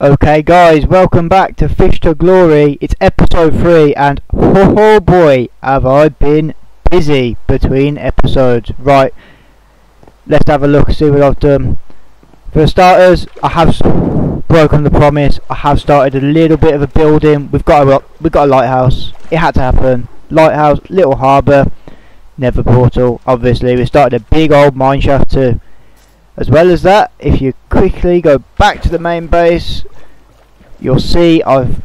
Okay guys, welcome back to Fish to Glory. It's episode 3 and oh boy have I been busy between episodes. Right, let's have a look, see what I've done. For starters, I have broken the promise. I have started a little bit of a building. We've got a lighthouse. It had to happen. Lighthouse, little harbour, nether portal. Obviously we started a big old mineshaft too. As well as that, if you quickly go back to the main base, you'll see I've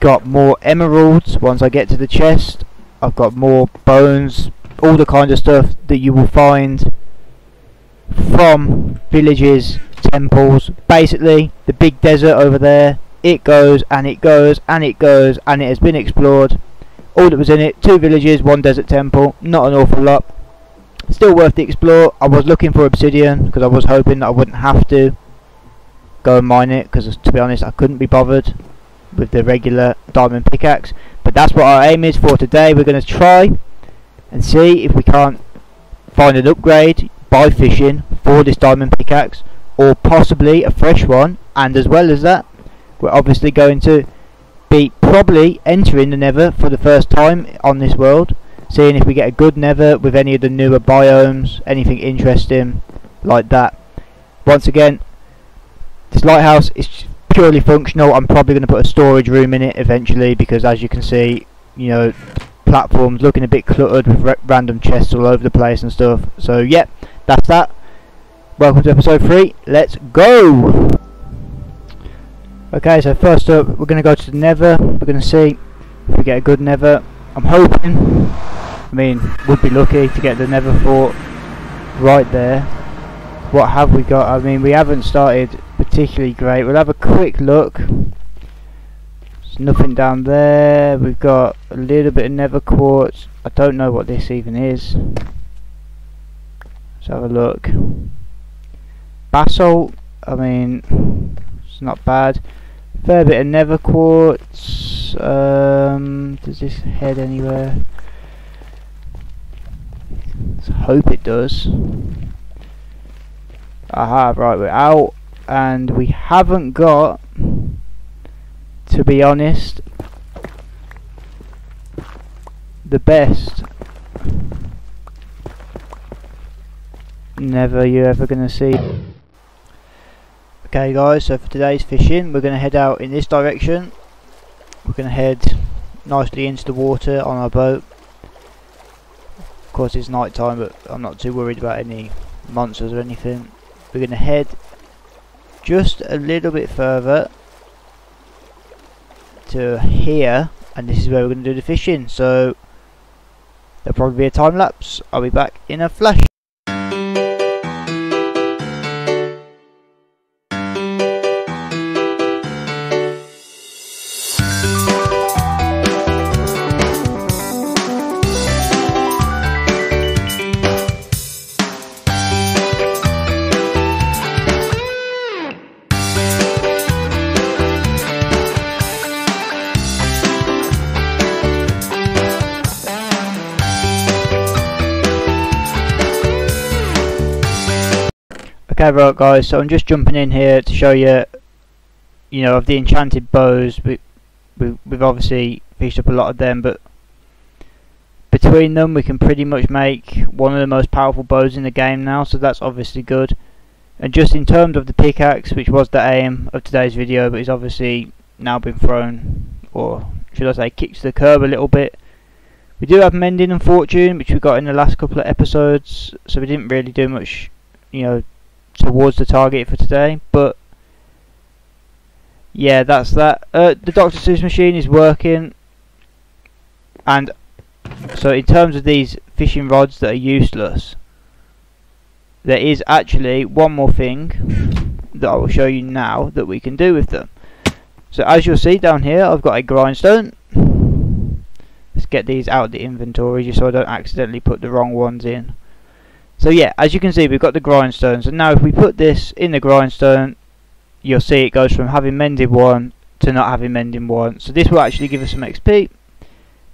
got more emeralds. Once I get to the chest, I've got more bones, all the kind of stuff that you will find from villages, temples. Basically, the big desert over there, it goes and it goes and it goes and it has been explored. All that was in it, 2 villages, 1 desert temple, not an awful lot. Still worth the explore. I was looking for obsidian because I was hoping that I wouldn't have to go and mine it, because to be honest I couldn't be bothered with the regular diamond pickaxe. But that's what our aim is for today. We're going to try and see if we can't find an upgrade by fishing for this diamond pickaxe, or possibly a fresh one. And as well as that, we're obviously going to be probably entering the nether for the first time on this world, seeing if we get a good nether with any of the newer biomes, anything interesting like that. Once again, this lighthouse is purely functional. I'm probably going to put a storage room in it eventually, because as you can see, you know, platforms looking a bit cluttered with random chests all over the place and stuff. So yeah, that's that. Welcome to episode 3. Let's go! Okay, so first up we're going to go to the nether. We're going to see if we get a good nether. I'm hoping, would be lucky to get the nether fort right there. What have we got? I mean, we haven't started particularly great. We'll have a quick look. There's nothing down there. We've got a little bit of nether quartz. I don't know what this even is. Let's have a look. Basalt, I mean, it's not bad. Fair bit of nether quartz. Does this head anywhere? Let's hope it does. Aha, right, we're out, and we haven't got, to be honest, the best nether you're ever gonna see. Okay guys, so for today's fishing we're gonna head out in this direction. We're gonna head nicely into the water on our boat. Of course it's night time, but I'm not too worried about any monsters or anything. We're going to head just a little bit further to here, and this is where we're going to do the fishing. So there'll probably be a time lapse. I'll be back in a flash. Okay, right guys, so I'm just jumping in here to show you, of the enchanted bows. We've obviously fished up a lot of them, but between them we can pretty much make one of the most powerful bows in the game now, so that's obviously good. And just in terms of the pickaxe, which was the aim of today's video, but it's obviously now been thrown, or should I say kicked to the curb a little bit. We do have mending and fortune, which we got in the last couple of episodes, so we didn't really do much, towards the target for today. But yeah, that's that. The Dr. Seuss machine is working, and so in terms of these fishing rods that are useless, there is actually one more thing that I will show you now that we can do with them. So as you'll see down here, I've got a grindstone. Let's get these out of the inventory just so I don't accidentally put the wrong ones in. So yeah, as you can see, we've got the grindstone. So now if we put this in the grindstone, you'll see it goes from having mended 1 to not having mended 1. So this will actually give us some XP.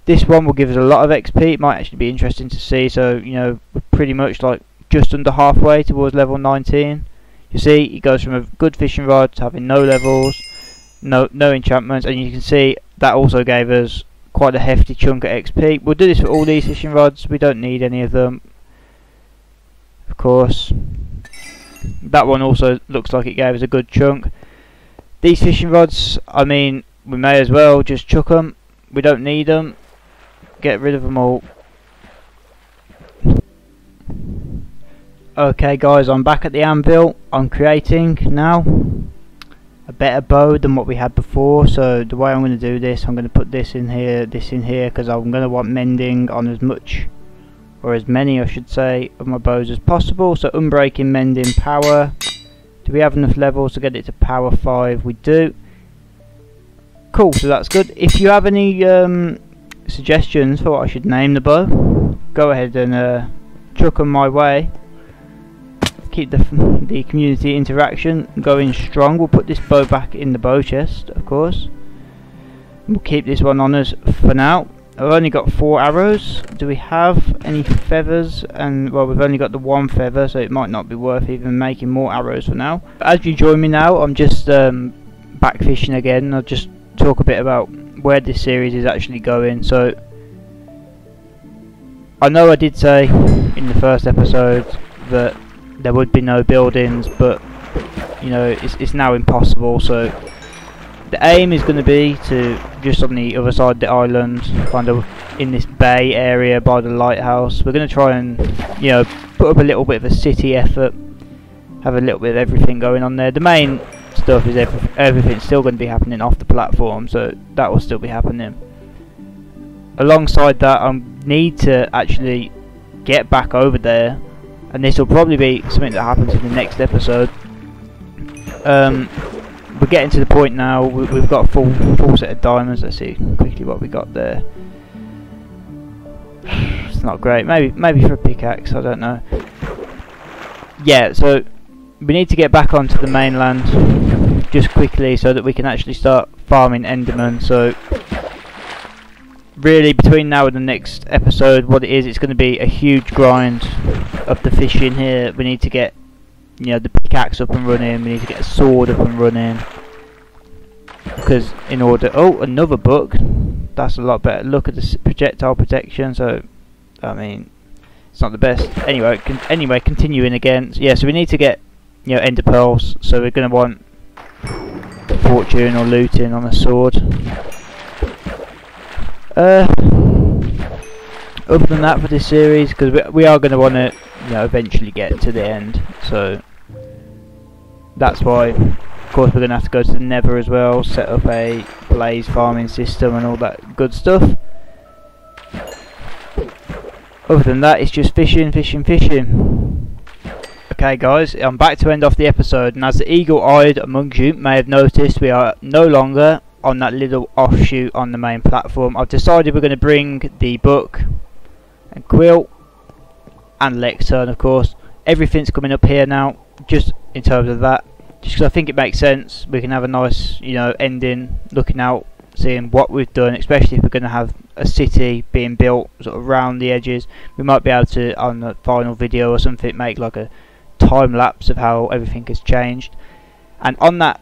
This one will give us a lot of XP. It might actually be interesting to see. So, we're pretty much like just under halfway towards level 19. You see, it goes from a good fishing rod to having no levels, no enchantments, and you can see that also gave us quite a hefty chunk of XP. We'll do this for all these fishing rods. We don't need any of them, of course. That one also looks like it gave us a good chunk. These fishing rods, I mean, we may as well just chuck them. We don't need them. Get rid of them all. Okay guys, I'm back at the anvil. I'm creating now a better bow than what we had before. So the way I'm going to do this, I'm going to put this in here, because I'm going to want mending on as much, or as many I should say, of my bows as possible. So unbreaking, mending, power. Do we have enough levels to get it to power 5? We do. Cool, so that's good. If you have any suggestions for what I should name the bow, go ahead and chuck them my way. Keep the community interaction going strong. We'll put this bow back in the bow chest, of course. We'll keep this one on us for now. I've only got 4 arrows. Do we have any feathers? And well, we've only got the 1 feather, so it might not be worth even making more arrows for now. As you join me now, I'm just back fishing again. I'll just talk a bit about where this series is actually going. So I know I did say in the first episode that there would be no buildings, but you know, it's now impossible. So the aim is going to be to just on the other side of the island, kind of in this bay area by the lighthouse. We're going to try and, you know, put up a little bit of a city effort, have a little bit of everything going on there. The main stuff is everything's still going to be happening off the platform, so that will still be happening. Alongside that, I need to actually get back over there, and this will probably be something that happens in the next episode. We're getting to the point now. We've got a full set of diamonds. Let's see quickly what we got there. It's not great. Maybe for a pickaxe, I don't know. Yeah, so we need to get back onto the mainland just quickly so that we can actually start farming Enderman. So really, between now and the next episode, what it is, it's going to be a huge grind of the fishing here. We need to get, you know, the pickaxe up and running. We need to get a sword up and running, because in order... Oh, another book. That's a lot better. Look at the projectile protection. So I mean, it's not the best. Anyway, continuing again. Yeah, so we need to get, you know, ender pearls. So we're going to want fortune or looting on a sword. Other than that for this series, because we are going to want to, you know, eventually get to the end, so that's why, of course, we're going to have to go to the nether as well, set up a blaze farming system and all that good stuff. Other than that, it's just fishing. Okay guys, I'm back to end off the episode, and as the eagle-eyed amongst you may have noticed, we are no longer on that little offshoot on the main platform. I've decided we're going to bring the book and quill and lectern, of course. Everything's coming up here now, just in terms of that, just because I think it makes sense. We can have a nice, you know, ending, looking out, seeing what we've done, especially if we're going to have a city being built sort of around the edges. We might be able to, on the final video or something, make like a time lapse of how everything has changed. And on that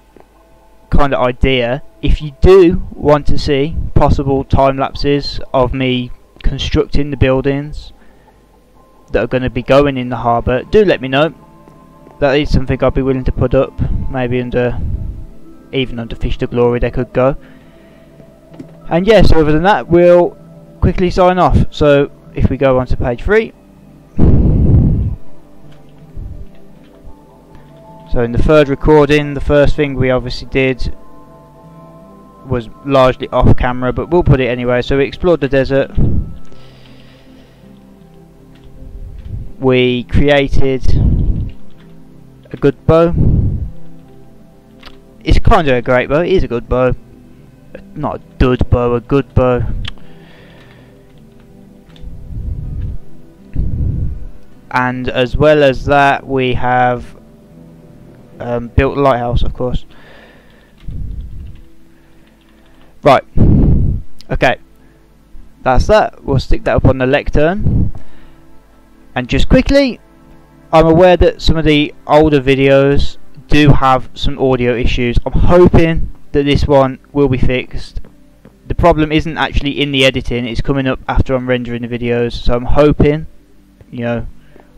kind of idea, if you do want to see possible time lapses of me constructing the buildings that are going to be going in the harbour, do let me know. That is something I'd be willing to put up, maybe even under Fish to Glory they could go. And yes, yeah, so other than that, we'll quickly sign off. So if we go on to page 3, so in the third recording, the first thing we obviously did was largely off camera, but we'll put it anyway. So we explored the desert, we created a good bow. It's kind of a great bow. It is a good bow, not a dud bow, a good bow. And as well as that, we have built a lighthouse, of course. Right, okay, that's that. We'll stick that up on the lectern. And just quickly, I'm aware that some of the older videos do have some audio issues. I'm hoping that this one will be fixed. The problem isn't actually in the editing, it's coming up after I'm rendering the videos, so I'm hoping, you know,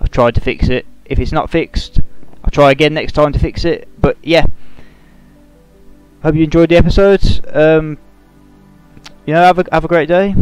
I've tried to fix it. If it's not fixed, I'll try again next time to fix it. But yeah, hope you enjoyed the episodes. You know, have a great day.